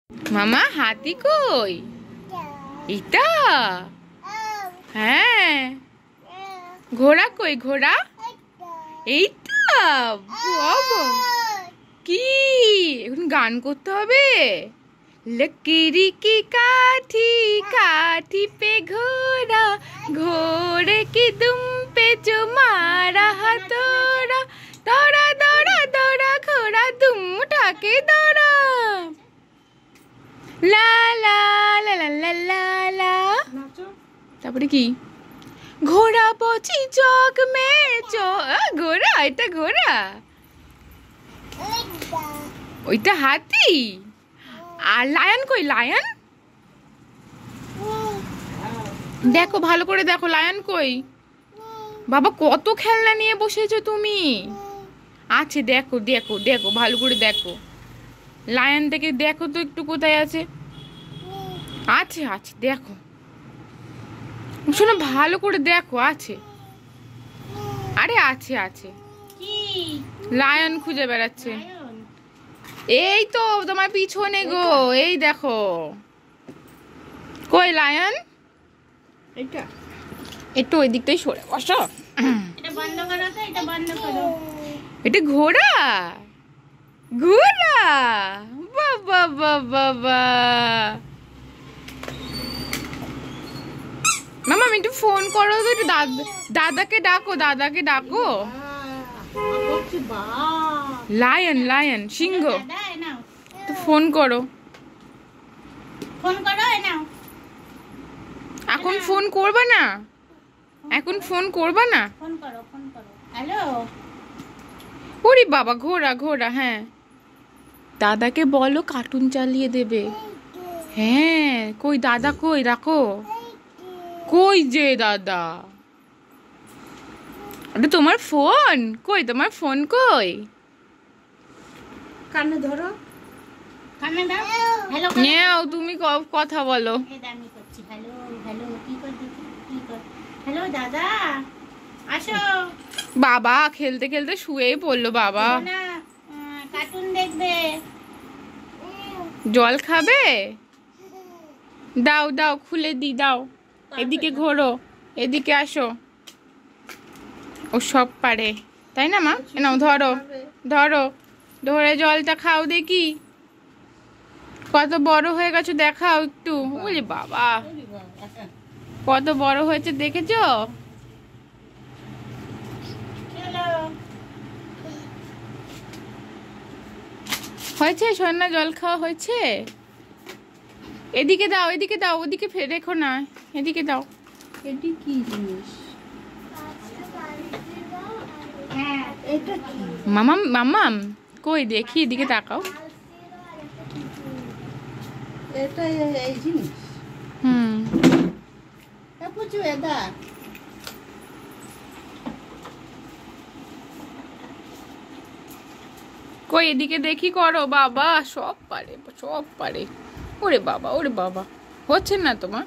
মামা হাতি কই? এটা হ্যাঁ। ঘোড়া কই? ঘোড়া এইটা। বাবা কি এখন গান করতে হবে? लकीरी की काठी काठी पे घोड़ा घोड़े की दुम पे जो मारा हथौड़ा दौड़ा दौड़ा दौड़ा घोड़ा दुम उठा के दौड़ा ला ला ला ला ला ला ला। তারপরে কি? ঘোড়া পচি চক মে ঘোড়া, এটা ঘোড়া, ওইটা হাতি। আর লায়ন কই? লায়ন দেখো, ভালো করে দেখো, লায়ন কই? বাবা কত খেলনা নিয়ে বসেছো তুমি। আছে দেখো দেখো দেখো, ভালো করে দেখো, লায়ন থেকে দেখো তো একটু কোথায় আছে। আছে আছে দেখো, শোনো ভালো করে দেখো, আছে। আরে আছে আছে, লায়ন খুঁজে বেড়াচ্ছে। এই তো তোমার পিছনে গো, এই দেখো। কই লায়ন? এটা একটু ওই দিকটাই সরে বসো। এটা বন্ধ করো তো, এটা বন্ধ করো। এটা ঘোড়া, ঘোড়া। বাবা বাবা বাবা। মামা একটু ফোন করো তো, একটু দাদাকে ডাকো, দাদাকে ডাকো। লায়ন লায়ন সিংহ, তো ফোন করো। ফোন করো, নাও। এখন ফোন করবা না? এখন ফোন করবা না? ফোন করো, ফোন করো। হ্যালো। ওরে বাবা, ঘোড়া ঘোড়া। হ্যাঁ, দাদাকে বলো কার্টুন চালিয়ে দেবে। হ্যাঁ, কই দাদা কই? রাখো। কই যে দাদা? ওটা তোমার ফোন? কই তোমার ফোন কই? কানে ধরো, কানে দাও। হ্যালো নেও, তুমি কথা বলো। এই আমি করছি। হ্যালো হ্যালো, কি কর দেখি, কি কর। হ্যালো দাদা, আসো। বাবা খেলতে খেলতে শুয়েই পড়লো বাবা। না, কার্টুন দেখবে। জল খাবে? দাও দাও, খুলে দি, দাও। এদিকে ঘোরো, এদিকে আসো। ও সব পারে, তাই না মা? নাও ধরো ধরো, ধরে জলটা খাও দেখি। কত বড় হয়ে গেছো দেখাও একটু। ওরে বাবা, কত বড় হয়েছে দেখেছো? হয়েছে সোনা, জল খাওয়া হয়েছে? এদিকে দাও, এদিকে দাও, ওদিকে রেখো না, এদিকে দাও। এটি কি জিনিস? হ্যাঁ, এটা কি? মামাম মামাম কই দেখি, এদিকে তাকাও। এটা এই জিনিস। হুম, পুচু এদা। কই এদিকে দেখি, করো। বাবা সব পারে, সব পারে। ওরে বাবা, ওরে বাবা, হচ্ছে না তোমার?